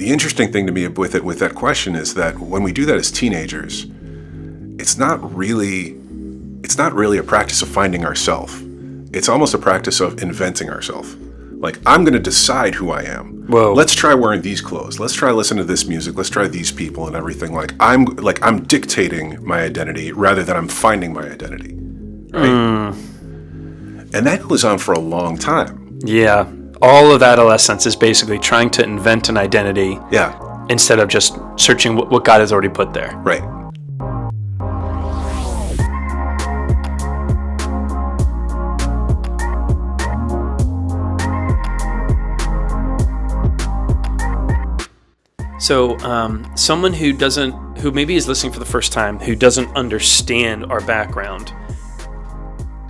the interesting thing to me with that question is that when we do that as teenagers, it's not really a practice of finding ourselves. It's almost a practice of inventing ourselves. Like, I'm going to decide who I am. Whoa. Let's try wearing these clothes. Let's try listening to this music. Let's try these people and everything. I'm dictating my identity rather than I'm finding my identity. Right? And that goes on for a long time. Yeah. All of adolescence is basically trying to invent an identity. Yeah. Instead of just searching what God has already put there. Right. So someone who maybe is listening for the first time, who doesn't understand our background,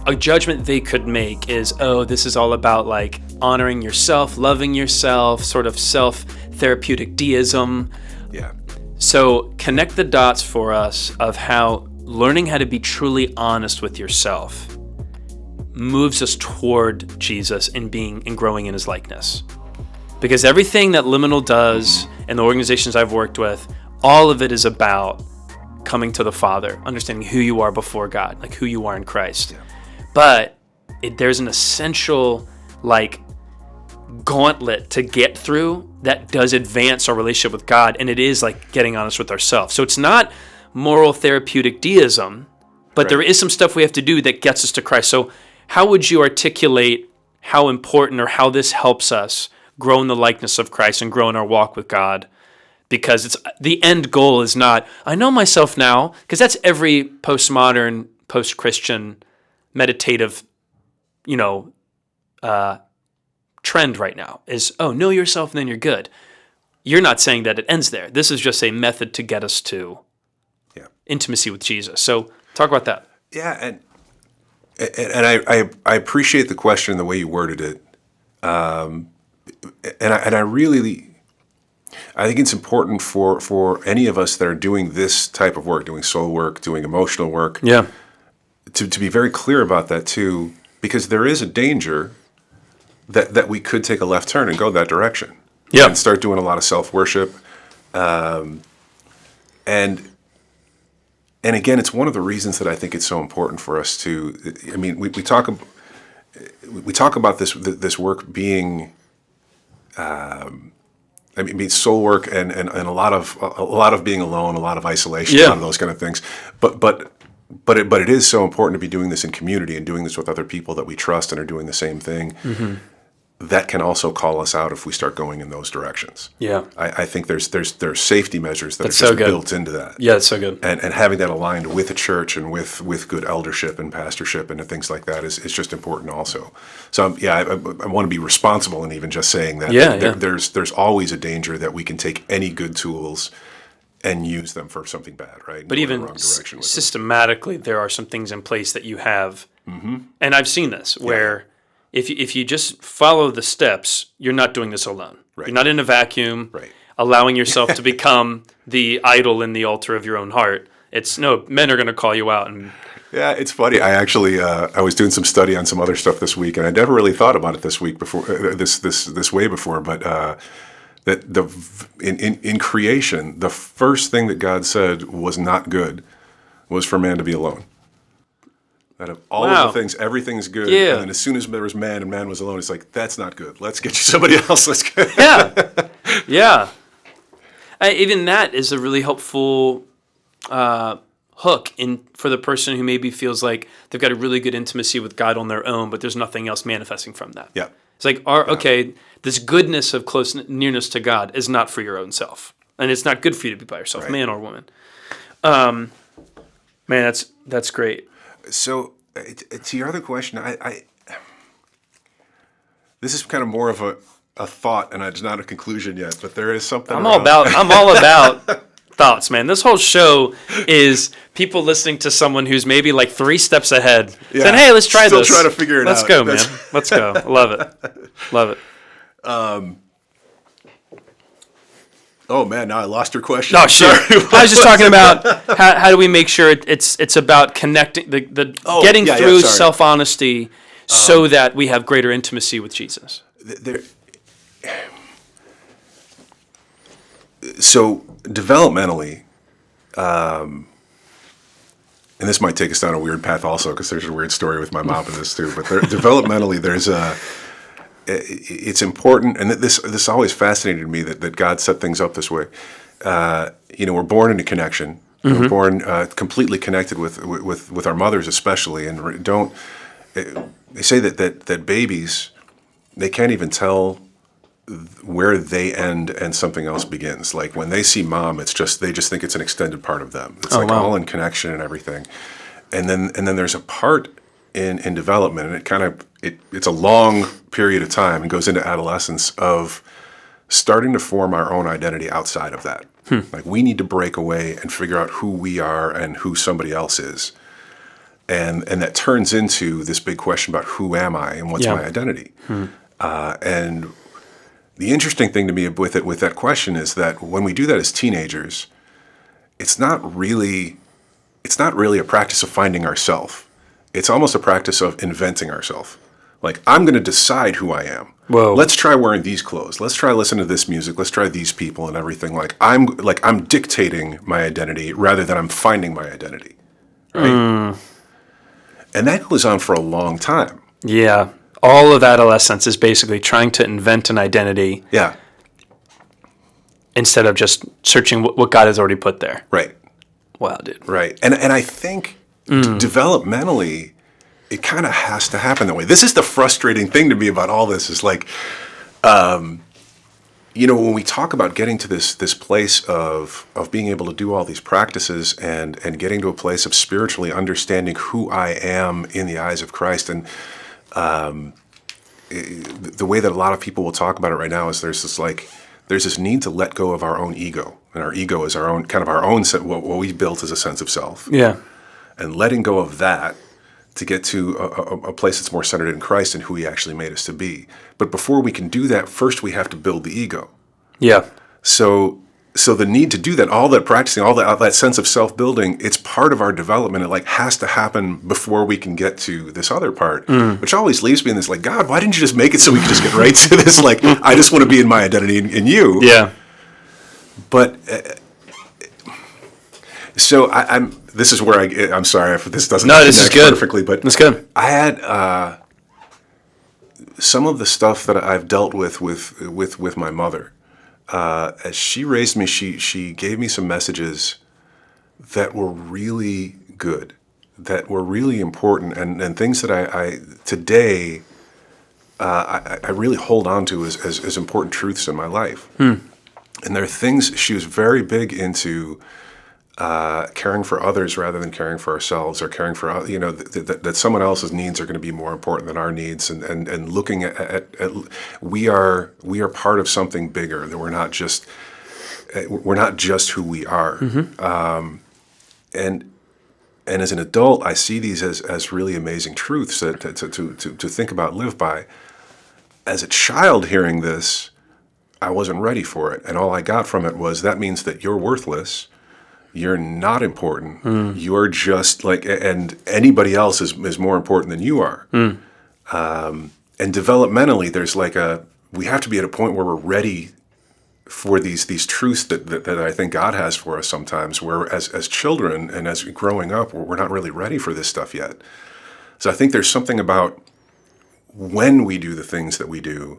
a judgment they could make is, oh, this is all about like honoring yourself, loving yourself, sort of self-therapeutic deism. Yeah. So connect the dots for us of how learning how to be truly honest with yourself moves us toward Jesus and growing in his likeness. Because everything that Liminal does and the organizations I've worked with, all of it is about coming to the Father, understanding who you are before God, like who you are in Christ. Yeah. But there's an essential gauntlet to get through that does advance our relationship with God, and it is like getting honest with ourselves. So it's not moral therapeutic deism, but there is some stuff we have to do that gets us to Christ. So how would you articulate how important or how this helps us grow in the likeness of Christ and grow in our walk with God? Because it's the end goal is not, I know myself now, because that's every postmodern, post-Christian, meditative, trend right now is, oh, know yourself and then you're good. You're not saying that it ends there. This is just a method to get us to intimacy with Jesus. So talk about that. Yeah, and I appreciate the question and the way you worded it. I think it's important for any of us that are doing this type of work, doing soul work, doing emotional work, to be very clear about that too, because there is a danger that we could take a left turn and go that direction, and start doing a lot of self-worship, and again, it's one of the reasons that I think it's so important for us to. I mean, we talk about this work being. Soul work and a lot of being alone, a lot of isolation, a lot of those kind of things. But it is so important to be doing this in community and doing this with other people that we trust and are doing the same thing. Mm-hmm. That can also call us out if we start going in those directions. Yeah, I think there's safety measures that are just built into that. Yeah, it's so good. And having that aligned with a church and with good eldership and pastorship and things like that is just important also. So I want to be responsible in even just saying that. There's always a danger that we can take any good tools and use them for something bad, right? But even systematically, there are some things in place that you have, and I've seen this where. If you just follow the steps, you're not doing this alone. Right. You're not in a vacuum, allowing yourself to become the idol in the altar of your own heart. Men are going to call you out. Yeah, it's funny. I actually I was doing some study on some other stuff this week, and I never really thought about it this week before, this way before. But that in creation, the first thing that God said was not good was for man to be alone. Out of all of the things, everything's good. Yeah. And then as soon as there was man and man was alone, it's like, that's not good. Let's get you somebody else. Let's go. Yeah. Even that is a really helpful hook for the person who maybe feels like they've got a really good intimacy with God on their own, but there's nothing else manifesting from that. Yeah. It's like, this goodness of close nearness to God is not for your own self. And it's not good for you to be by yourself, man or woman. Man, that's great. So, to your other question, I this is kind of more of a thought, and it's not a conclusion yet. But there is something. I'm all about thoughts, man. This whole show is people listening to someone who's maybe like 3 steps ahead, saying, "Hey, let's try this. Still trying to figure it out. Let's go, man. Let's go. Love it. Oh man, now I lost your question. No, sure. I was just talking about how do we make sure it's about connecting getting through self-honesty so that we have greater intimacy with Jesus. So developmentally, and this might take us down a weird path also, because there's a weird story with my mom in this too. But developmentally, it's important, and this always fascinated me that God set things up this way. We're born into connection. We're born completely connected with our mothers, especially, and don't. They say that babies, they can't even tell where they end and something else begins. Like when they see mom, they just think it's an extended part of them. It's all in connection and everything. And then there's a part in development, and it's a long period of time and goes into adolescence of starting to form our own identity outside of that. Like we need to break away and figure out who we are and who somebody else is. And that turns into this big question about who am I and what's my identity. And the interesting thing to me with that question is that when we do that as teenagers, it's not really a practice of finding ourselves. It's almost a practice of inventing ourselves. Like, I'm going to decide who I am. Whoa. Let's try wearing these clothes. Let's try listening to this music. Let's try these people and everything. I'm dictating my identity rather than I'm finding my identity. Right? And that goes on for a long time. Yeah. All of adolescence is basically trying to invent an identity. Yeah. Instead of just searching what God has already put there. Right. Wow, dude. Right. And I think developmentally, it kind of has to happen that way. This is the frustrating thing to me about all this is like, when we talk about getting to this place of being able to do all these practices and getting to a place of spiritually understanding who I am in the eyes of Christ, and the way that a lot of people will talk about it right now is there's this need to let go of our own ego, and our ego is our own what we built as a sense of self. Yeah, and letting go of that to get to a place that's more centered in Christ and who He actually made us to be. But before we can do that, first we have to build the ego. Yeah. So the need to do that, all that practicing, all that sense of self-building, it's part of our development. It has to happen before we can get to this other part, which always leaves me in this God, why didn't you just make it so we could just get right to this? I just want to be in my identity in you. Yeah. But so I'm. This is where I'm sorry if this doesn't. No, this is good. Perfectly, but it's good. I had some of the stuff that I've dealt with my mother. As she raised me, she gave me some messages that were really good, that were really important, and things that I today I really hold on to as important truths in my life. And there are things she was very big into. Caring for others rather than caring for ourselves, or caring for that someone else's needs are going to be more important than our needs, and looking at we are part of something bigger, that we're not just who we are. And as an adult, I see these as really amazing truths to think about, live by. As a child hearing this, I wasn't ready for it, and all I got from it was, that means that you're worthless. You're not important. You're just and anybody else is more important than you are. And developmentally, there's we have to be at a point where we're ready for these truths that I think God has for us sometimes, where as children and as growing up, we're not really ready for this stuff yet. So I think there's something about when we do the things that we do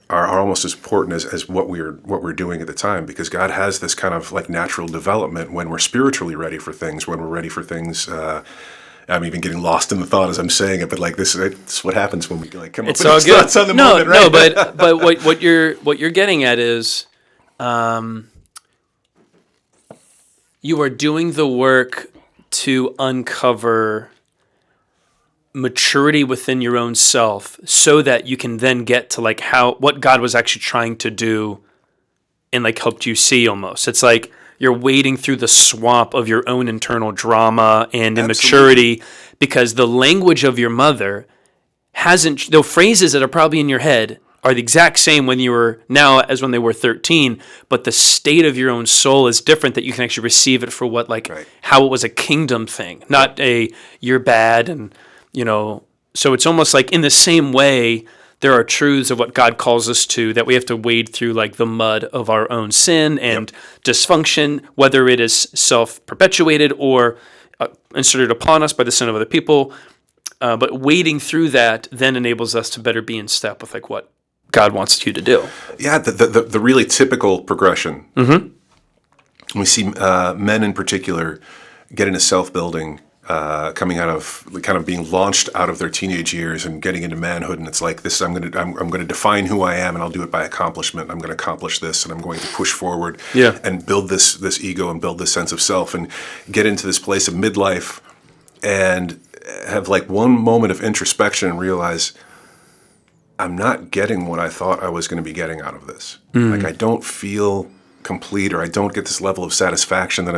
are almost as important as what we're doing at the time, because God has this kind of natural development when we're spiritually ready for things, when we're ready for things. I'm even getting lost in the thought as I'm saying it, but it's what happens when we come up with these thoughts on the moment, right? No, but what you're getting at is, you are doing the work to uncover maturity within your own self, so that you can then get to what God was actually trying to do and helped you see almost. It's you're wading through the swamp of your own internal drama and immaturity. Absolutely. Because the language of your mother the phrases that are probably in your head are the exact same when you were now as when they were 13, but the state of your own soul is different, that you can actually receive it for what right. How it was a kingdom thing, not you're bad. And so it's almost in the same way there are truths of what God calls us to that we have to wade through, like the mud of our own sin and dysfunction, whether it is self-perpetuated or inserted upon us by the sin of other people. But wading through that then enables us to better be in step with like what God wants you to do. Yeah, the really typical progression. Mm-hmm. We see men in particular get into self-building, coming out of kind of being launched out of their teenage years and getting into manhood, and it's like this: I'm going to define who I am, and I'll do it by accomplishment. I'm going to accomplish this, and I'm going to push forward, and build this ego and build this sense of self, and get into this place of midlife, and have like one moment of introspection and realize I'm not getting what I thought I was going to be getting out of this. Like I don't feel complete, or I don't get this level of satisfaction that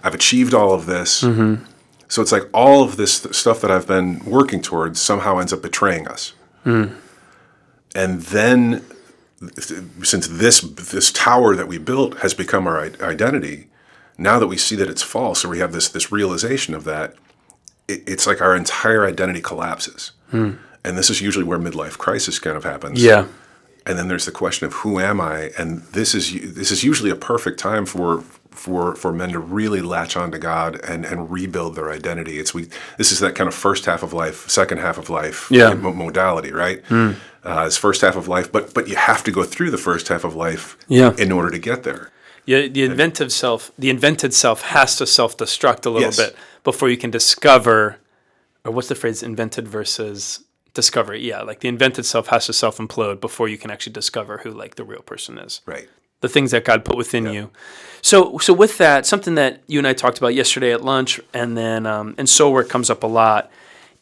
I've achieved all of this. Mm-hmm. So it's like all of this stuff that I've been working towards somehow ends up betraying us. And then, since this tower that we built has become our identity, now that we see that it's false, or we have this realization of that, it's like our entire identity collapses. And this is usually where midlife crisis kind of happens. Yeah. And then there's the question of who am I? And this is usually a perfect time for men to really latch on to God and rebuild their identity. This is that kind of first half of life, second half of life modality, right? It's first half of life, but you have to go through the first half of life in order to get there. Yeah, the invented self has to self-destruct a little bit before you can discover, or what's the phrase, invented versus discovery? Yeah, like the invented self has to self-implode before you can actually discover who like the real person is. Right. The things that God put within you. So with that, something that you and I talked about yesterday at lunch, and then and so where it comes up a lot,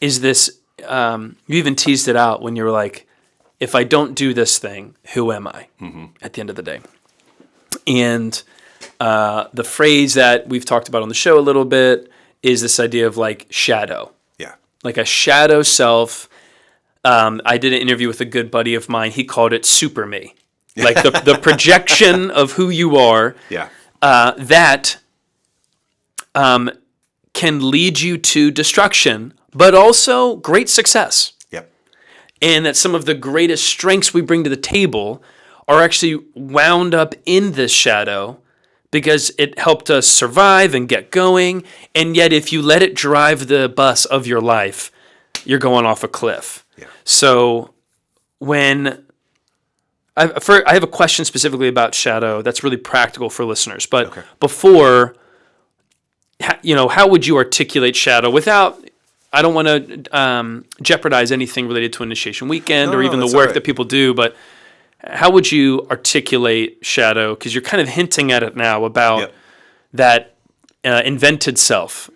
is this, you even teased it out when you were like, if I don't do this thing, who am I at the end of the day? And the phrase that we've talked about on the show a little bit is this idea of like shadow. Yeah. Like a shadow self. I did an interview with a good buddy of mine. He called it super me. Like the projection of who you are that can lead you to destruction, but also great success. Yep. And that some of the greatest strengths we bring to the table are actually wound up in this shadow because it helped us survive and get going. And yet if you let it drive the bus of your life, you're going off a cliff. Yeah. So when I have a question specifically about shadow that's really practical for listeners. But before, how would you articulate shadow without, I don't want to jeopardize anything related to Initiation Weekend or even the work that people do, but how would you articulate shadow? Because you're kind of hinting at it now about that invented self.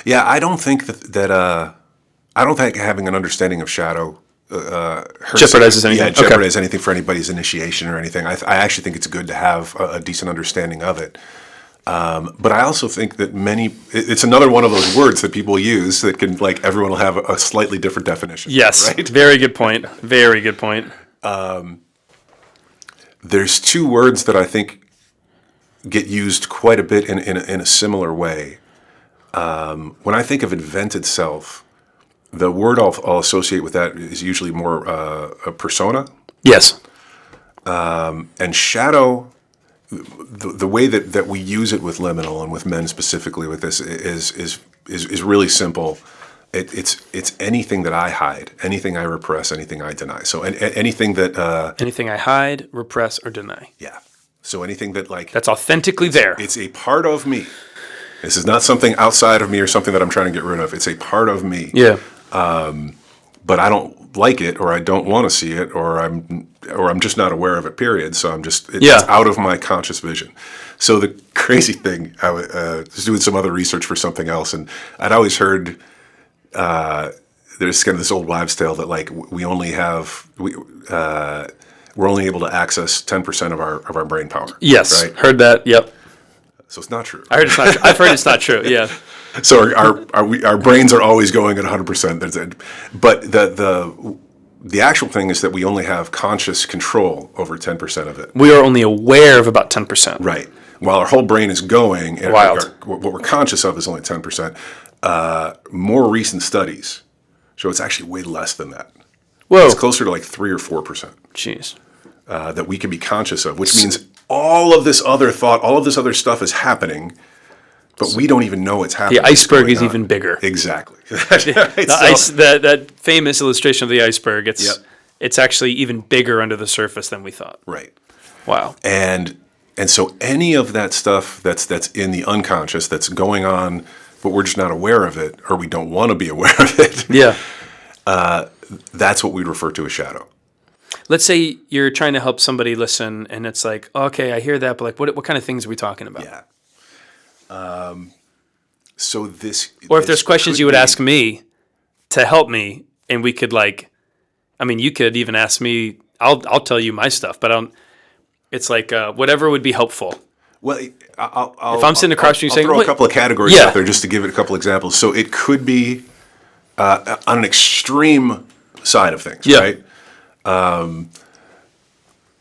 Yeah, I don't think that I don't think having an understanding of shadow jeopardizes anything. Jeopardize anything for anybody's initiation or anything. I actually think it's good to have a decent understanding of it. But I also think that it's another one of those words that people use that can, like, everyone will have a slightly different definition. Yes, right? Very good point. Very good point. There's two words that I think get used quite a bit in a similar way. When I think of invented self, the word I'll associate with that is usually more a persona. Yes. And shadow, the way that we use it with liminal and with men specifically with this is really simple. It's anything that I hide, anything I repress, anything I deny. So anything that anything I hide, repress, or deny. Yeah. So anything that that's authentically there. It's a part of me. This is not something outside of me or something that I'm trying to get rid of. It's a part of me. Yeah. But I don't like it, or I don't want to see it, or I'm just not aware of it. Period. So it's out of my conscious vision. So the crazy thing, I was doing some other research for something else, and I'd always heard there's kind of this old wives' tale that like we're only able to access 10% of our brain power. Yes, right? Heard that. Yep. So it's not true. I heard it's not true. I've heard it's not true. Yeah. So our brains are always going at 100%. But the actual thing is that we only have conscious control over 10% of it. We are only aware of about 10%. Right. While our whole brain is going, and Wild. what we're conscious of is only 10%. More recent studies show it's actually way less than that. Whoa. It's closer to like 3 or 4%. Jeez. That we can be conscious of, which means all of this other thought, all of this other stuff is happening, but we don't even know it's happening. The iceberg is even bigger. Exactly. That famous illustration of the iceberg, Yep. it's actually even bigger under the surface than we thought. Right. Wow. And so any of that stuff that's in the unconscious that's going on, but we're just not aware of it, or we don't want to be aware of it. Yeah. That's what we'd refer to as shadow. Let's say you're trying to help somebody listen, and it's like, okay, I hear that, but like, what kind of things are we talking about? Yeah. So this, Or if there's questions you would ask me to help me, and we could like, I mean, you could even ask me. I'll tell you my stuff, but it's like whatever would be helpful. Well, If I'm sitting across from you saying, throw a couple of categories Yeah. out there just to give it a couple examples. So it could be on an extreme side of things, Yeah. right?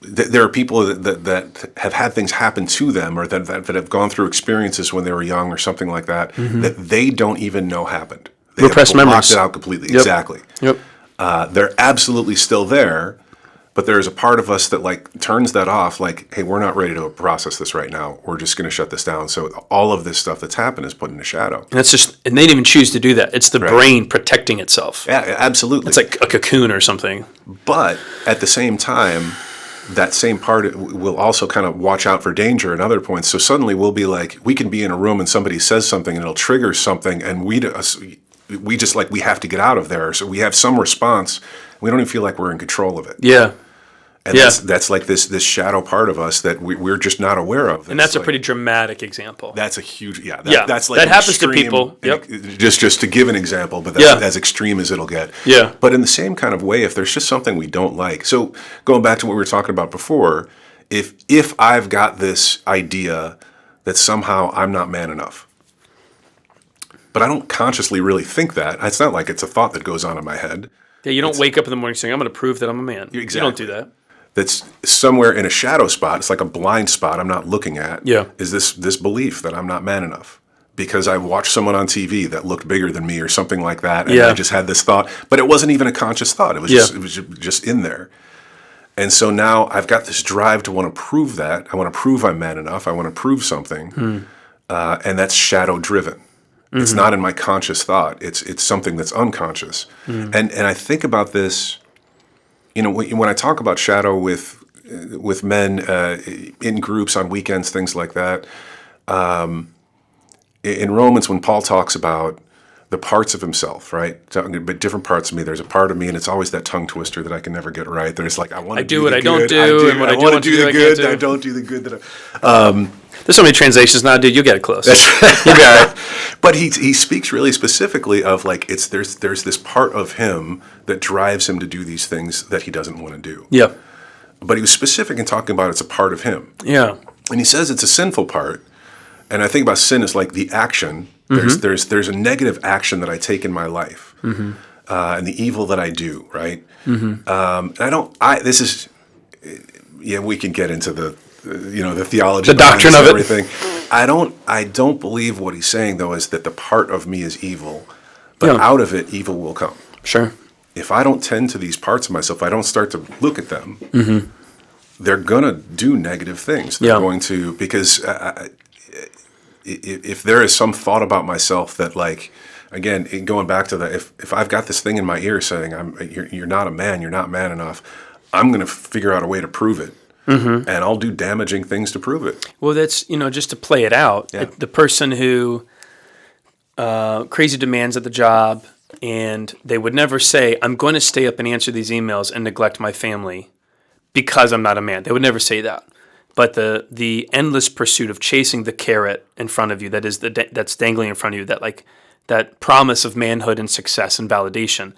There are people that have had things happen to them, or that have gone through experiences when they were young or something like that, that they don't even know happened. They Repressed have blocked memories. it out completely. Yep. Exactly. Yep. They're absolutely still there, but there is a part of us that like turns that off. Like, hey, we're not ready to process this right now. We're just going to shut this down. So all of this stuff that's happened is put in a shadow. And that's just, and they didn't even choose to do that. It's the brain protecting itself. Yeah, absolutely. It's like a cocoon or something. But at the same time, that same part will also kind of watch out for danger at other points. So suddenly we'll be like, we can be in a room and somebody says something and it'll trigger something, and we just like, we have to get out of there. So we have some response. We don't even feel like we're in control of it. Yeah. And that's like this shadow part of us that we're just not aware of. And that's like, a pretty dramatic example. That's a huge, that's like that happens to people. Yep. Just to give an example, but that's as extreme as it'll get. Yeah. But in the same kind of way, if there's just something we don't like. So going back to what we were talking about before, if I've got this idea that somehow I'm not man enough, but I don't consciously really think that. It's not like it's a thought that goes on in my head. Yeah, you don't wake up in the morning saying, I'm going to prove that I'm a man. Exactly. You don't do that. That's somewhere in a shadow spot. It's like a blind spot I'm not looking at. Yeah. Is this belief that I'm not man enough because I watched someone on TV that looked bigger than me or something like that, and I just had this thought, but it wasn't even a conscious thought. It was just in there. And so now I've got this drive to want to prove that. I want to prove I'm man enough. I want to prove something, and that's shadow driven. It's not in my conscious thought. It's something that's unconscious. And I think about this. You know, when I talk about shadow with men in groups on weekends, things like that, in Romans, when Paul talks about the parts of himself, right? But different parts of me. There's a part of me, and it's always that tongue twister that I can never get right. There's like, I want to do what I don't do, and what I want to do the good, I don't do the good that I. There's so many translations now, dude. You get it close. You got it. But he speaks really specifically of like there's this part of him that drives him to do these things that he doesn't want to do. Yeah. But he was specific in talking about it's a part of him. Yeah. And he says it's a sinful part. And I think about sin as like the action. There's a negative action that I take in my life, and the evil that I do. Right. And we can get into the theology, the doctrine of everything. I don't believe what he's saying though is that the part of me is evil, but out of it evil will come. Sure. If I don't tend to these parts of myself, I don't start to look at them. They're gonna do negative things. They're going to, because if there is some thought about myself that, like, again, going back to that, if I've got this thing in my ear saying you're not a man, you're not man enough, I'm gonna figure out a way to prove it. And I'll do damaging things to prove it. Well, that's, just to play it out. The person who crazy demands at the job, and they would never say, I'm going to stay up and answer these emails and neglect my family because I'm not a man. They would never say that. But the endless pursuit of chasing the carrot in front of you, that's dangling in front of you, that promise of manhood and success and validation,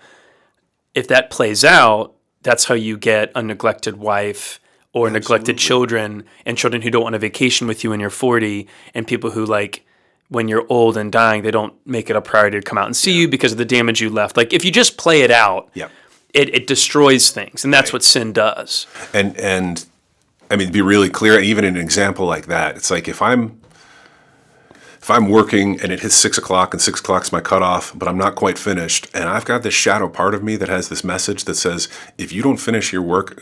if that plays out, that's how you get a neglected wife, or neglected children, and children who don't want a vacation with you when you're 40, and people who, like, when you're old and dying, they don't make it a priority to come out and see you because of the damage you left. Like, if you just play it out, it destroys things, and that's what sin does. And I mean, to be really clear, even in an example like that, it's like if I'm if I'm working and it hits 6 o'clock and 6 o'clock's my cutoff, but I'm not quite finished, and I've got this shadow part of me that has this message that says, if you don't finish your work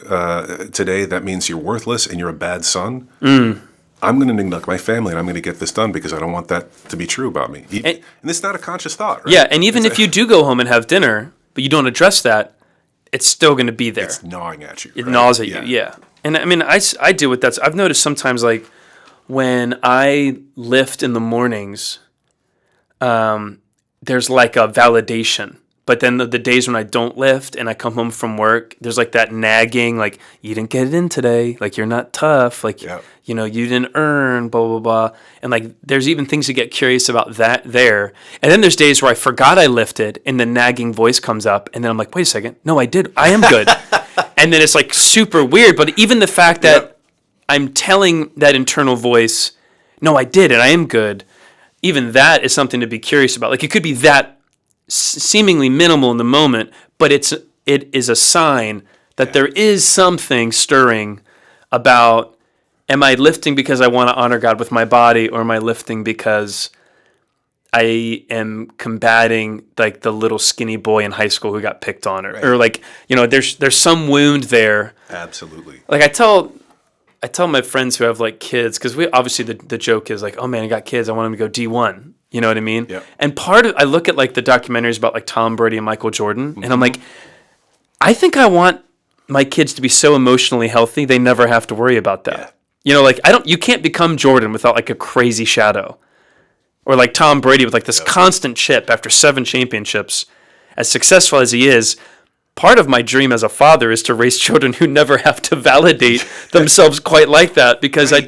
today, that means you're worthless and you're a bad son. I'm going to neglect my family and I'm going to get this done because I don't want that to be true about me. And it's not a conscious thought, right? Yeah, and even if you do go home and have dinner, but you don't address that, it's still going to be there. It's gnawing at you. It gnaws at you, yeah. And I mean, I deal with that. I've noticed sometimes, like, when I lift in the mornings, there's like a validation. But then the days when I don't lift and I come home from work, there's like that nagging, like, you didn't get it in today. Like, you're not tough. Like, you know, you didn't earn, blah, blah, blah. And like, there's even things to get curious about that there. And then there's days where I forgot I lifted and the nagging voice comes up. And then I'm like, wait a second. No, I did. I am good. And then it's like super weird. But even the fact that I'm telling that internal voice, no, I did, and I am good, even that is something to be curious about. Like, it could be that seemingly minimal in the moment, but it is a sign that there is something stirring about, am I lifting because I want to honor God with my body, or am I lifting because I am combating like the little skinny boy in high school who got picked on, or like, you know, there's some wound there. Absolutely. Like I tell my friends who have like kids, because we obviously the joke is like, oh man, I got kids, I want them to go D1. You know what I mean? Yeah. And I look at like the documentaries about like Tom Brady and Michael Jordan, and I'm like, I think I want my kids to be so emotionally healthy they never have to worry about that. Yeah. You know, like you can't become Jordan without like a crazy shadow, or like Tom Brady with like this constant chip after 7 championships. As successful as he is, part of my dream as a father is to raise children who never have to validate themselves quite like that, because I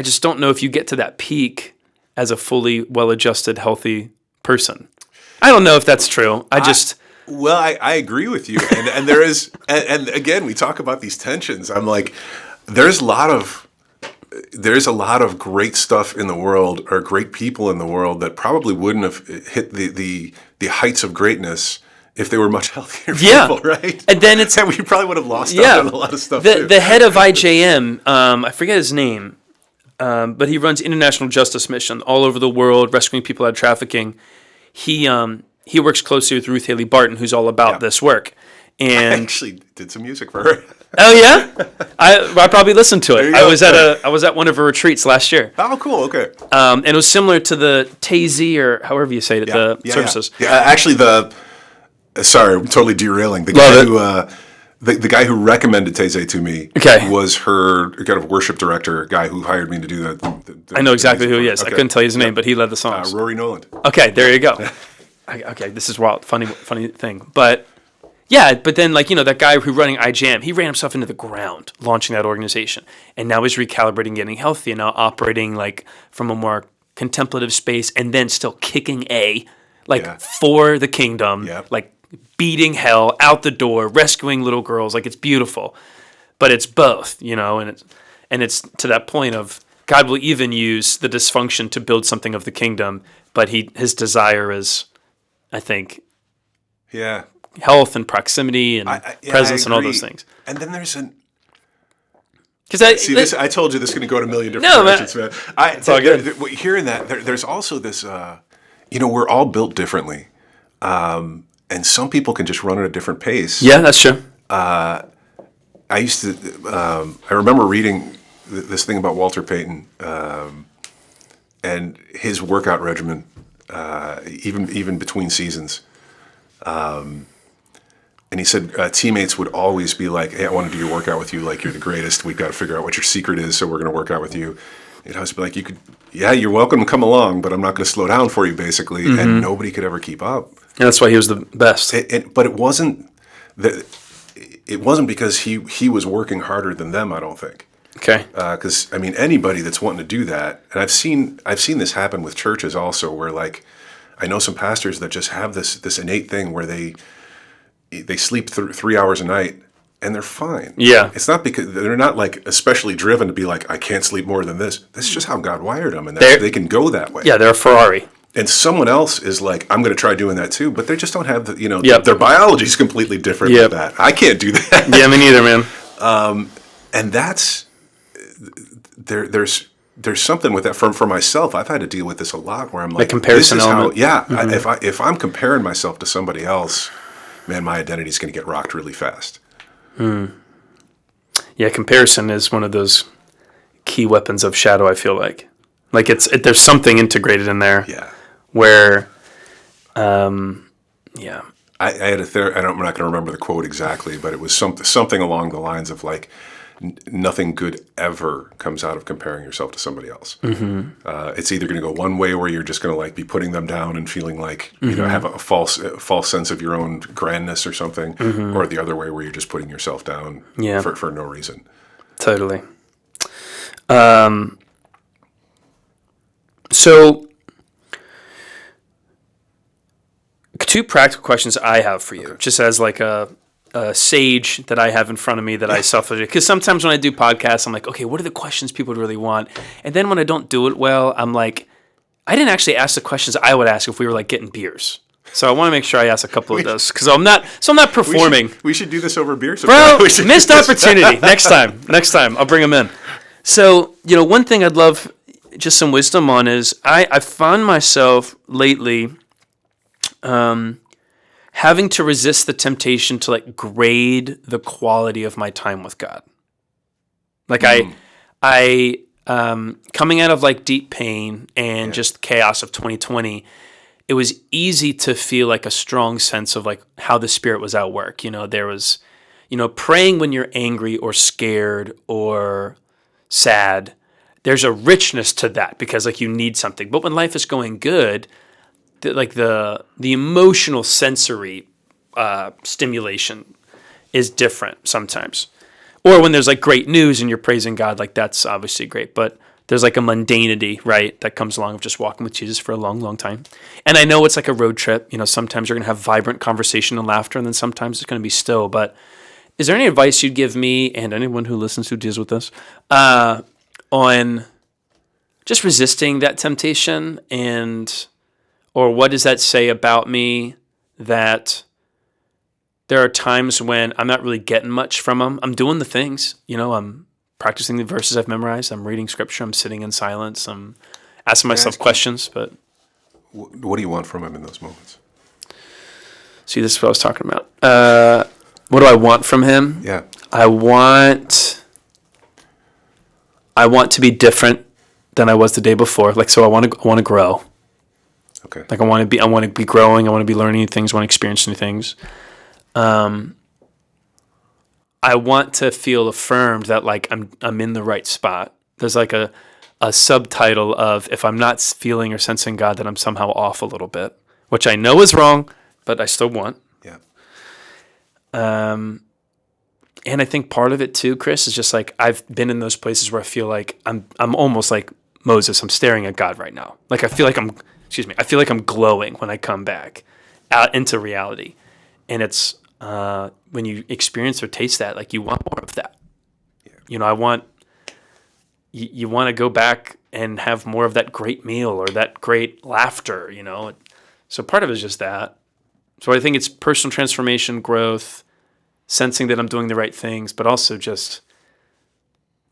just don't know if you get to that peak as a fully well-adjusted, healthy person. I don't know if that's true. I agree with you. And there is, and again, we talk about these tensions. I'm like, there's a lot of great stuff in the world, or great people in the world, that probably wouldn't have hit the heights of greatness if they were much healthier people, right? And then and we probably would have lost out on a lot of stuff too. The head of IJM, I forget his name, but he runs international justice mission all over the world, rescuing people out of trafficking. He works closely with Ruth Haley Barton, who's all about this work. And I actually did some music for her. Oh yeah, I probably listened to it. I was at one of her retreats last year. Oh, cool. Okay. And it was similar to the Tazy, or however you say it, the services. Yeah. Actually, sorry, I'm totally derailing. The guy who recommended Taizé to me was her kind of worship director guy who hired me to do that. I know exactly who he is. Okay. I couldn't tell you his name, but he led the songs. Rory Noland. Okay, there you go. Okay, this is wild, funny thing. But yeah, but then like, you know, that guy who running IJM, he ran himself into the ground launching that organization, and now he's recalibrating, getting healthy, and now operating like from a more contemplative space, and then still kicking for the kingdom, like beating hell out the door, rescuing little girls. Like, it's beautiful, but it's both, you know, and it's to that point of God will even use the dysfunction to build something of the kingdom, but his desire is, I think, health and proximity and presence and all those things. And then there's because I told you this is going to go in a million different directions, man. It's all good. Hearing that, there's also this, you know, we're all built differently. And some people can just run at a different pace. Yeah, that's true. I remember reading this thing about Walter Payton and his workout regimen, even between seasons. And he said teammates would always be like, hey, I want to do your workout with you. Like, you're the greatest. We've got to figure out what your secret is, so we're going to work out with you. And I was like, you're welcome to come along, but I'm not going to slow down for you, basically. Mm-hmm. And nobody could ever keep up. And that's why he was the best. But it wasn't because he was working harder than them, I don't think. Okay. Because I mean, anybody that's wanting to do that, and I've seen this happen with churches also, where like I know some pastors that just have this innate thing where they sleep 3 hours a night and they're fine. Yeah. It's not because they're not like especially driven to be like, I can't sleep more than this. That's just how God wired them, and they can go that way. Yeah, they're a Ferrari. And someone else is like, I'm going to try doing that too, but they just don't have their biology is completely different than that. I can't do that. Yeah, me neither, man. And that's there's there's something with that for myself. I've had to deal with this a lot where I'm like, comparison this is element. If I'm comparing myself to somebody else, man, my identity is going to get rocked really fast. Yeah, comparison is one of those key weapons of shadow, I feel like. Like there's something integrated in there. Yeah. Where, I had I'm not going to remember the quote exactly, but it was something along the lines of like, nothing good ever comes out of comparing yourself to somebody else. It's either going to go one way where you're just going to like be putting them down and feeling like you know have a false sense of your own grandness or something, or the other way where you're just putting yourself down for no reason. Totally. So, two practical questions I have for you, just as like a sage that I have in front of me that I selfishly, because sometimes when I do podcasts, I'm like, okay, what are the questions people would really want? And then when I don't do it well, I'm like, I didn't actually ask the questions I would ask if we were like getting beers. So I want to make sure I ask a couple of those because I'm not performing. We should do this over beer. Bro, missed opportunity. Next time, I'll bring them in. So, one thing I'd love just some wisdom on is I found myself lately having to resist the temptation to like grade the quality of my time with God. Like I coming out of like deep pain and just chaos of 2020, it was easy to feel like a strong sense of like how the Spirit was at work. There was, praying when you're angry or scared or sad. There's a richness to that because like you need something. But when life is going good, the emotional sensory stimulation is different sometimes. Or when there's like great news and you're praising God, like that's obviously great. But there's like a mundanity, right, that comes along of just walking with Jesus for a long, long time. And I know it's like a road trip. Sometimes you're going to have vibrant conversation and laughter, and then sometimes it's going to be still. But is there any advice you'd give me and anyone who listens who deals with this on just resisting that temptation or what does that say about me that there are times when I'm not really getting much from them? I'm doing the things, I'm practicing the verses I've memorized. I'm reading scripture. I'm sitting in silence. I'm asking myself questions. But what do you want from him in those moments? See, this is what I was talking about. What do I want from him? Yeah. I want to be different than I was the day before. Like, so I want to grow. Okay. Like I want to be growing. I want to be learning new things. I want to experience new things. I want to feel affirmed that like I'm in the right spot. There's like a subtitle of if I'm not feeling or sensing God, that I'm somehow off a little bit, which I know is wrong, but I still want. Yeah. And I think part of it too, Chris, is just like I've been in those places where I feel like I'm almost like Moses. I'm staring at God right now. Like I feel like I'm glowing when I come back out into reality. And it's when you experience or taste that, like you want more of that. Yeah. You want to go back and have more of that great meal or that great laughter, So part of it is just that. So I think it's personal transformation, growth, sensing that I'm doing the right things, but also just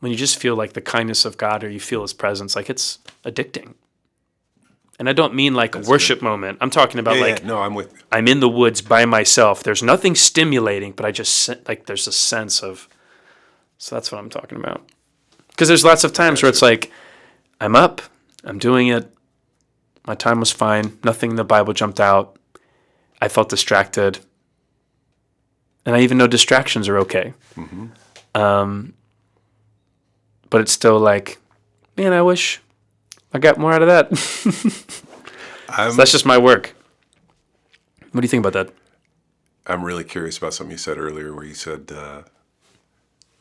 when you just feel like the kindness of God or you feel his presence, like it's addicting. And I don't mean like a worship moment. I'm talking about no, I'm with you. I'm in the woods by myself. There's nothing stimulating, but I just like there's a sense of. So that's what I'm talking about. Because there's lots of times where it's like I'm up, I'm doing it. My time was fine. Nothing in the Bible jumped out. I felt distracted. And I even know distractions are okay. Mm-hmm. But it's still like, man, I wish I got more out of that. So that's just my work. What do you think about that? I'm really curious about something you said earlier where you said you're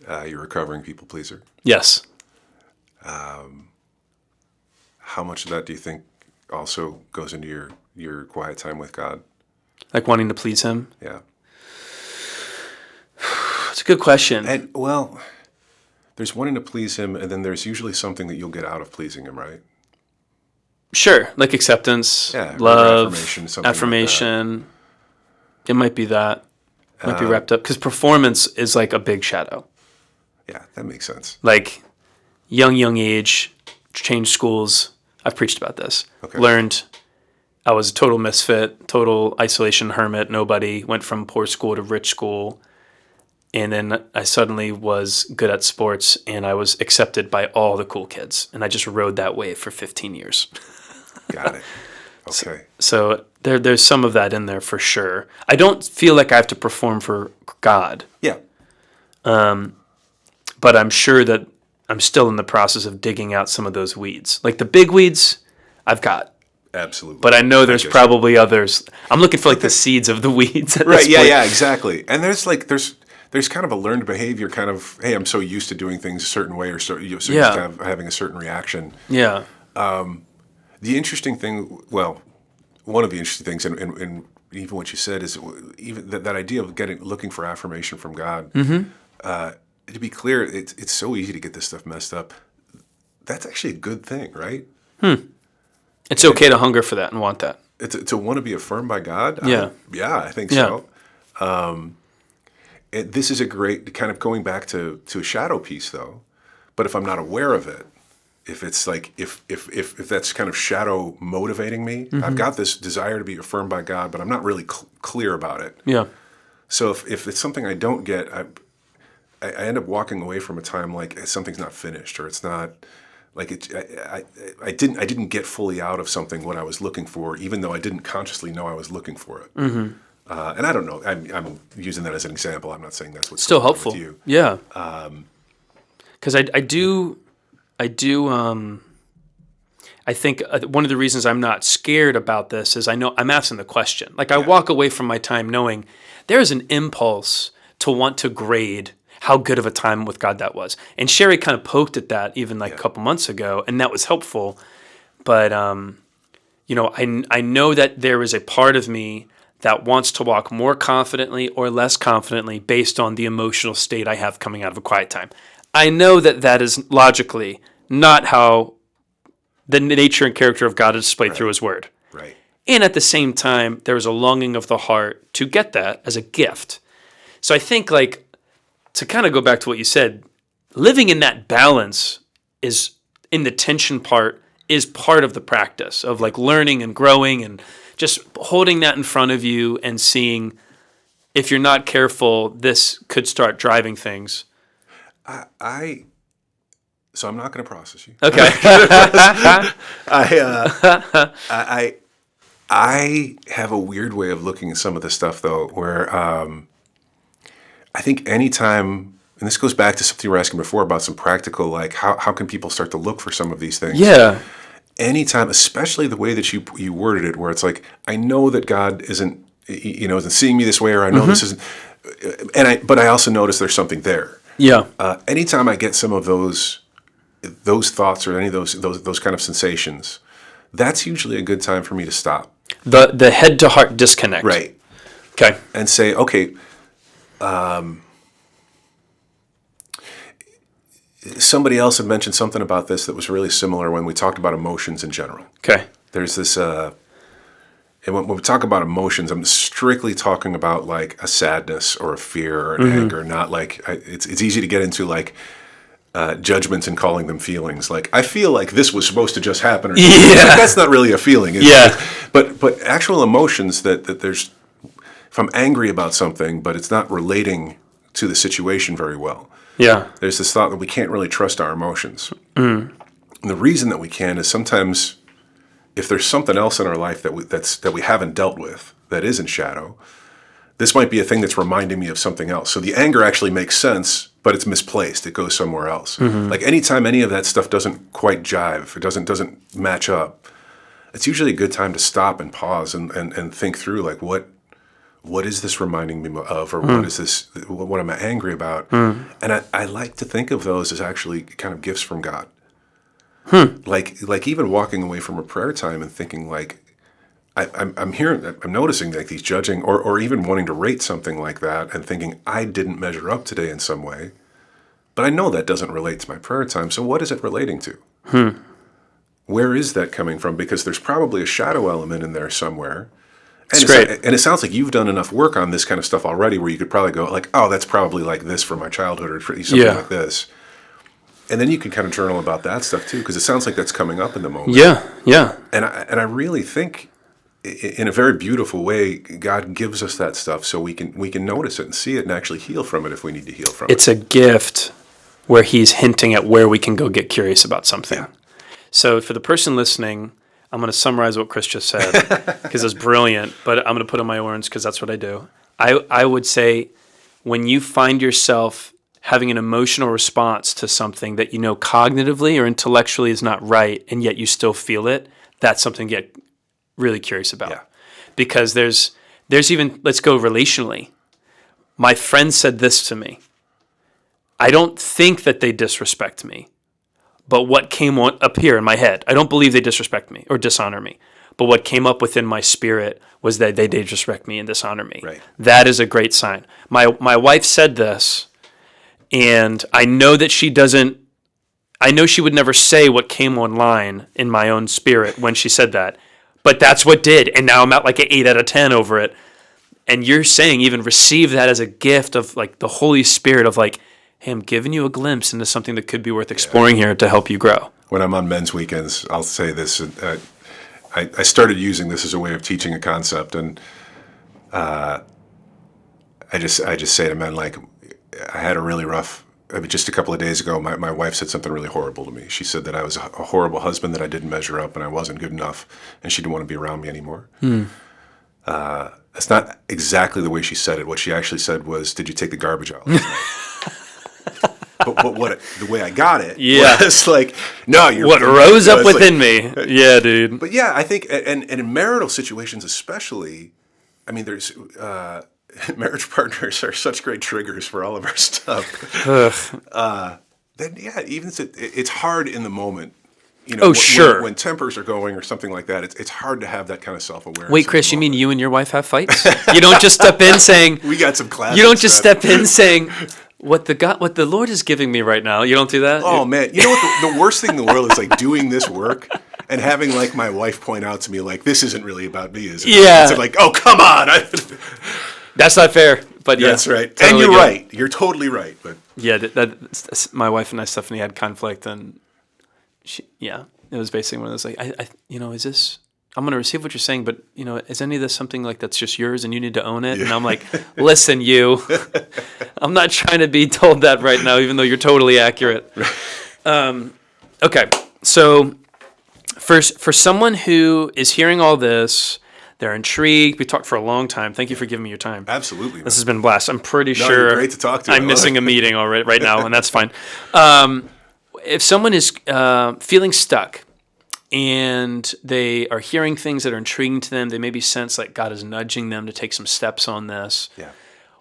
a recovering people pleaser. Yes. How much of that do you think also goes into your quiet time with God? Like wanting to please him? Yeah. It's a good question. And, well, there's wanting to please him, and then there's usually something that you'll get out of pleasing him, right? Sure, like acceptance, love, affirmation. Like it might be that. It might be wrapped up. Because performance is like a big shadow. Yeah, that makes sense. Like young age, changed schools. I've preached about this. Okay. Learned I was a total misfit, total isolation hermit, nobody. Went from poor school to rich school. And then I suddenly was good at sports, and I was accepted by all the cool kids. And I just rode that wave for 15 years. Got it. Okay. So there's some of that in there for sure. I don't feel like I have to perform for God. Yeah. But I'm sure that I'm still in the process of digging out some of those weeds. Like the big weeds, I've got. Absolutely. But I know there's probably others. I'm looking for like the seeds of the weeds. At Right. this Yeah. point. Yeah. Exactly. And there's kind of a learned behavior. Kind of, hey, I'm so used to doing things a certain way, or so used to having a certain reaction. Yeah. The interesting thing, well, one of the interesting things, and even what you said is even that idea of looking for affirmation from God. To be clear, it's so easy to get this stuff messed up. That's actually a good thing, right? It's okay to hunger for that and want that. To want to be affirmed by God. Yeah. I think so. This is a great kind of going back to a shadow piece, though. But if I'm not aware of it, if it's like if that's kind of shadow motivating me, I've got this desire to be affirmed by God, but I'm not really clear about it. Yeah. So if it's something I don't get, I end up walking away from a time like something's not finished, or it's not like it. I didn't get fully out of something what I was looking for, even though I didn't consciously know I was looking for it. And I don't know. I'm using that as an example. I'm not saying that's what's Still going on helpful. with you. Yeah. Because I think one of the reasons I'm not scared about this is I know I'm asking the question. Like I walk away from my time knowing there's an impulse to want to grade how good of a time with God that was. And Sherry kind of poked at that even like a couple months ago, and that was helpful. But, I know that there is a part of me that wants to walk more confidently or less confidently based on the emotional state I have coming out of a quiet time. I know that is logically not how the nature and character of God is displayed through his word. Right. And at the same time, there is a longing of the heart to get that as a gift. So I think like, to kind of go back to what you said, living in that balance is in the tension part is part of the practice of like learning and growing and just holding that in front of you and seeing if you're not careful, this could start driving things. So I'm not going to process you. Okay. I have a weird way of looking at some of this stuff though, where I think anytime, and this goes back to something you were asking before about some practical, like how can people start to look for some of these things? Yeah. Anytime, especially the way that you worded it, where it's like, I know that God isn't seeing me this way, or I know this isn't, but I also notice there's something there. Yeah. Anytime I get some of those thoughts or any of those kind of sensations, that's usually a good time for me to stop. The head to heart disconnect. Right. Okay. And say, okay, somebody else had mentioned something about this that was really similar when we talked about emotions in general. Okay. There's this, and when we talk about emotions, I'm strictly talking about like a sadness or a fear or an anger, not like, it's easy to get into like judgments and calling them feelings. Like, I feel like this was supposed to just happen. Or like, that's not really a feeling. But actual emotions that there's, if I'm angry about something, but it's not relating to the situation very well. Yeah. There's this thought that we can't really trust our emotions. And the reason that we can is sometimes if there's something else in our life that we haven't dealt with that is in shadow, this might be a thing that's reminding me of something else. So the anger actually makes sense, but it's misplaced. It goes somewhere else. Like anytime any of that stuff doesn't quite jive, it doesn't match up, it's usually a good time to stop and pause and think through like what is this reminding me of, or what is this? What am I angry about? And I like to think of those as actually kind of gifts from God. Like even walking away from a prayer time and thinking like, I'm noticing like these judging or even wanting to rate something like that and thinking I didn't measure up today in some way, but I know that doesn't relate to my prayer time. So what is it relating to? Where is that coming from? Because there's probably a shadow element in there somewhere. And it sounds like you've done enough work on this kind of stuff already where you could probably go like, oh, that's probably like this from my childhood or something like this. And then you can kind of journal about that stuff too, because it sounds like that's coming up in the moment. Yeah. And I really think, in a very beautiful way, God gives us that stuff so we can notice it and see it and actually heal from it if we need to heal from it. It's a gift where he's hinting at where we can go get curious about something. Yeah. So for the person listening, I'm going to summarize what Chris just said because it's brilliant, but I'm going to put in my words because that's what I do. I would say when you find yourself having an emotional response to something that you know cognitively or intellectually is not right, and yet you still feel it, that's something to get really curious about. Yeah. Because there's even, let's go relationally. My friend said this to me. I don't think that they disrespect me, but what came up here in my head, I don't believe they disrespect me or dishonor me, but what came up within my spirit was that they disrespect me and dishonor me. Right. That is a great sign. My wife said this, and I know that I know she would never say what came online in my own spirit when she said that, but that's what did. And now I'm at like an 8 out of 10 over it. And you're saying even receive that as a gift of like the Holy Spirit of like, hey, I'm giving you a glimpse into something that could be worth exploring here to help you grow. When I'm on men's weekends, I'll say this. I started using this as a way of teaching a concept, and I just say to men, like, I had a really rough, just a couple of days ago, my wife said something really horrible to me. She said that I was a horrible husband, that I didn't measure up, and I wasn't good enough, and she didn't want to be around me anymore. That's not exactly the way she said it. What she actually said was, did you take the garbage out last night? But the way I got it was like, no, you're... What rose up within me. Yeah, dude. But yeah, I think, and in marital situations especially, I mean, there's... marriage partners are such great triggers for all of our stuff. Then yeah, even it's hard in the moment. You know, when tempers are going or something like that, it's hard to have that kind of self-awareness. Wait, Chris, you mean you and your wife have fights? You don't just step in saying we got some classic You don't just step in saying what the Lord is giving me right now. You don't do that? Oh man, you know what the worst thing in the world is, like doing this work and having like my wife point out to me like, this isn't really about me, is it? Yeah. It's like, oh come on. That's not fair, but yeah. That's right. Totally and you're good. right. You're totally right. But yeah, my wife and I, Stephanie, had conflict, and it was basically one of those like, is this? I'm going to receive what you're saying, but is any of this something like that's just yours and you need to own it? Yeah. And I'm like, listen, I'm not trying to be told that right now, even though you're totally accurate. Okay, so for someone who is hearing all this. They're intrigued. We talked for a long time. Thank you for giving me your time. Absolutely. Man. This has been a blast. I'm pretty sure you're great to talk to. I'm missing a meeting already right now, and that's fine. If someone is feeling stuck and they are hearing things that are intriguing to them, they maybe sense like God is nudging them to take some steps on this. Yeah.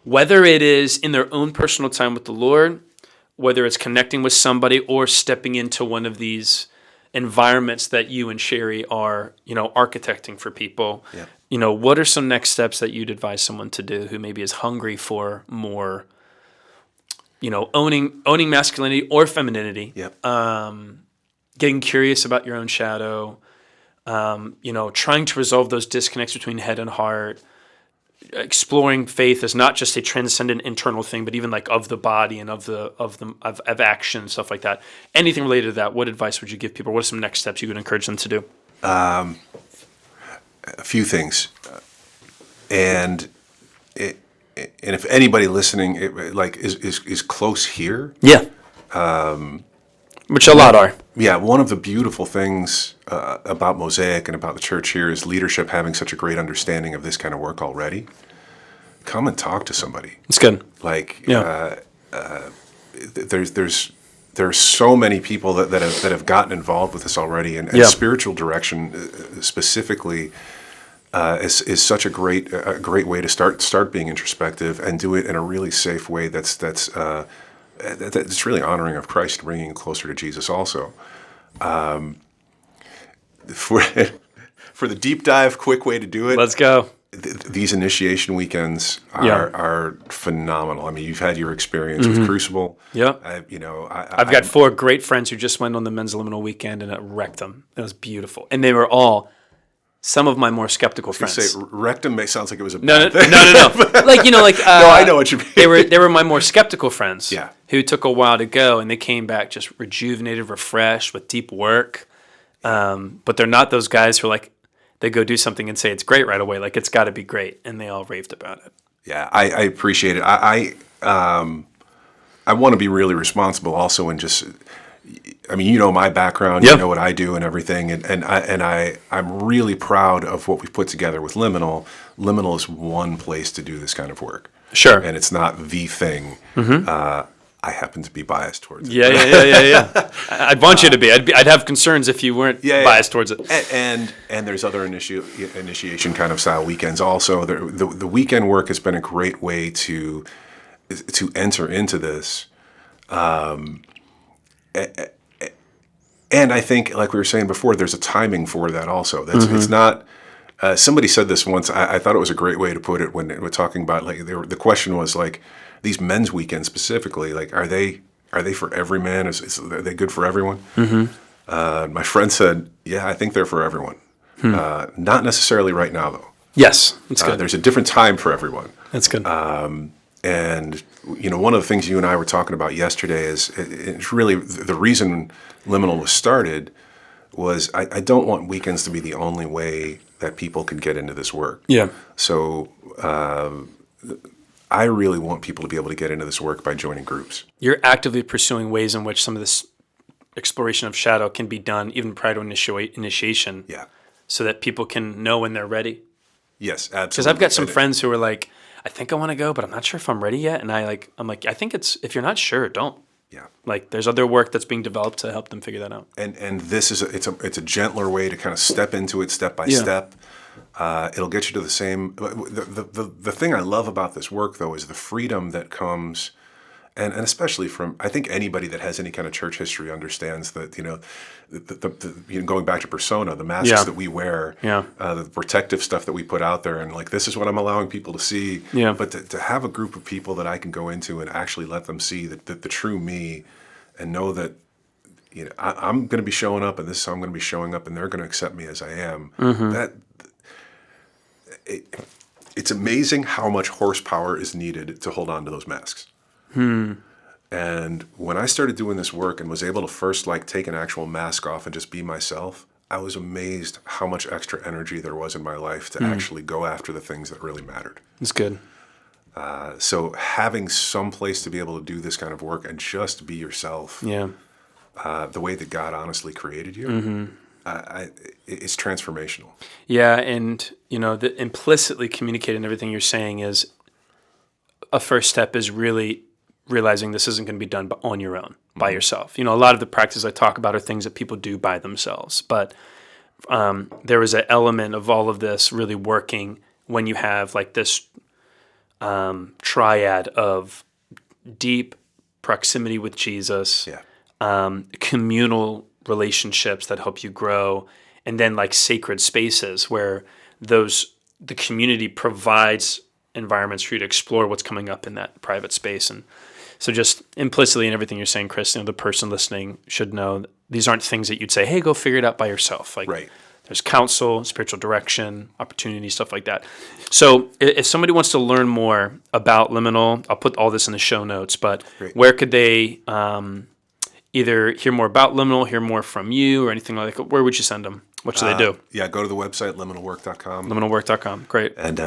Whether it is in their own personal time with the Lord, whether it's connecting with somebody or stepping into one of these environments that you and Sherry are, architecting for people. Yeah. What are some next steps that you'd advise someone to do who maybe is hungry for more, owning masculinity or femininity? Yep. Getting curious about your own shadow, trying to resolve those disconnects between head and heart, exploring faith as not just a transcendent internal thing, but even like of the body and of action, stuff like that. Anything related to that, what advice would you give people? What are some next steps you would encourage them to do? A few things. And if anybody listening is close here. Yeah. Which a lot are. Yeah, one of the beautiful things about Mosaic and about the church here is leadership having such a great understanding of this kind of work already. Come and talk to somebody. It's good. Like, there's so many people that have gotten involved with this already, and spiritual direction specifically is such a great way to start being introspective and do it in a really safe way. That's really honoring of Christ and bringing you closer to Jesus also. For the deep dive, quick way to do it. Let's go. These initiation weekends are phenomenal. I mean, you've had your experience with Crucible. Yeah. I've got 4 great friends who just went on the men's liminal weekend, and it wrecked them. It was beautiful. And they were all some of my more skeptical friends. You say rectum sounds like it was a No, bad thing. no. Like, no, I know what you mean. They were my more skeptical friends. Yeah. Who took a while to go, and they came back just rejuvenated, refreshed, with deep work. But they're not those guys who are like, they go do something and say it's great right away. Like, it's got to be great, and they all raved about it. Yeah, I appreciate it. I want to be really responsible also, and just, I mean, you know my background, Yep. You know what I do and everything, and I'm really proud of what we've put together with Liminal. Liminal is one place to do this kind of work. Sure. And it's not the thing. I happen to be biased towards it. Yeah. I'd want you to be. I'd have concerns if you weren't biased towards it. And there's other initiation kind of style weekends also. The weekend work has been a great way to enter into this. And I think, like we were saying before, there's a timing for that also. It's not. Somebody said this once. I thought it was a great way to put it when we're talking about, like, the question was, like, these men's weekends specifically, like, are they for every man? Are they good for everyone? My friend said, yeah, I think they're for everyone. Not necessarily right now, though. Yes, that's good. There's a different time for everyone. That's good. And, you know, one of the things you and I were talking about yesterday is it's really the reason Liminal was started was I don't want weekends to be the only way that people can get into this work. Yeah. So I really want people to be able to get into this work by joining groups. You're actively pursuing ways in which some of this exploration of shadow can be done even prior to initiation. Yeah. So that people can know when they're ready. Yes, absolutely. Because I've got some friends who are like, I think I want to go, but I'm not sure if I'm ready yet. And I'm like, I think if you're not sure, don't. Yeah. Like, there's other work that's being developed to help them figure that out. And this is it's a gentler way to kind of step into it step by step. It'll get you to the same. The thing I love about this work, though, is the freedom that comes, and especially from, I think anybody that has any kind of church history understands that, you know, going back to persona, the masks that we wear, the protective stuff that we put out there, and like, this is what I'm allowing people to see. Yeah. But to have a group of people that I can go into and actually let them see the true me, and know that, you know, I'm going to be showing up, and this is how I'm going to be showing up, and they're going to accept me as I am. It's amazing how much horsepower is needed to hold on to those masks. And when I started doing this work and was able to first, like, take an actual mask off and just be myself, I was amazed how much extra energy there was in my life to actually go after the things that really mattered. That's good. So having some place to be able to do this kind of work and just be yourself, the way that God honestly created you, it's transformational. Yeah, and, you know, the implicitly communicating everything you're saying is a first step is really realizing this isn't going to be done on your own, by yourself. You know, a lot of the practices I talk about are things that people do by themselves, but there is an element of all of this really working when you have, like, this triad of deep proximity with Jesus, communal relationships that help you grow, and then, like, sacred spaces where the community provides environments for you to explore what's coming up in that private space. And so just implicitly in everything you're saying, Chris, you know, the person listening should know that these aren't things that you'd say, hey, go figure it out by yourself. Like, there's counsel, spiritual direction, opportunity, stuff like that. So if somebody wants to learn more about Liminal, I'll put all this in the show notes, but where could they either hear more about Liminal, hear more from you, or anything like that? Where would you send them? What should they do? Yeah, go to the website, liminalwork.com. Liminalwork.com, great. And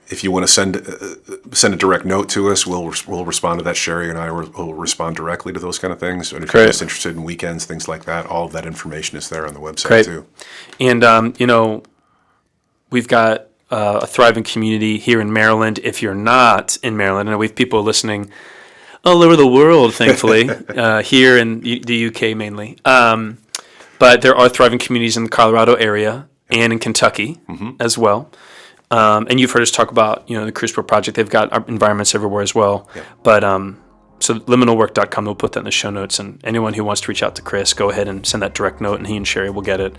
if you want to send a direct note to us, we'll respond to that. Sherry and I will respond directly to those kind of things. And if you're just interested in weekends, things like that, all of that information is there on the website too. And, you know, we've got a thriving community here in Maryland. If you're not in Maryland, I know we have people listening all over the world, thankfully, here in the UK mainly. But there are thriving communities in the Colorado area and in Kentucky as well. And you've heard us talk about, you know, the Crucible Project. They've got environments everywhere as well. But so liminalwork.com, we'll put that in the show notes. And anyone who wants to reach out to Chris, go ahead and send that direct note, and he and Sherry will get it.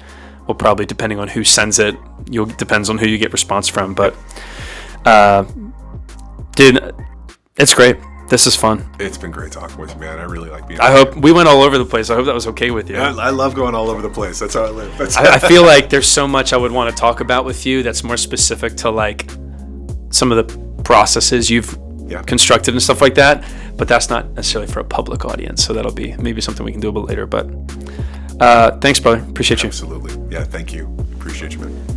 We'll probably, depending on who sends it, depends on who you get response from. But, dude, it's great. This is fun. It's been great talking with you, man. I really like being I hope we went all over the place. I hope that was okay with you. I love going all over the place. That's how I live. I feel like there's so much I would want to talk about with you that's more specific to like some of the processes you've constructed and stuff like that, but that's not necessarily for a public audience. So that'll be maybe something we can do a bit later. But thanks, brother. Appreciate you. Absolutely. Yeah, thank you. Appreciate you, man.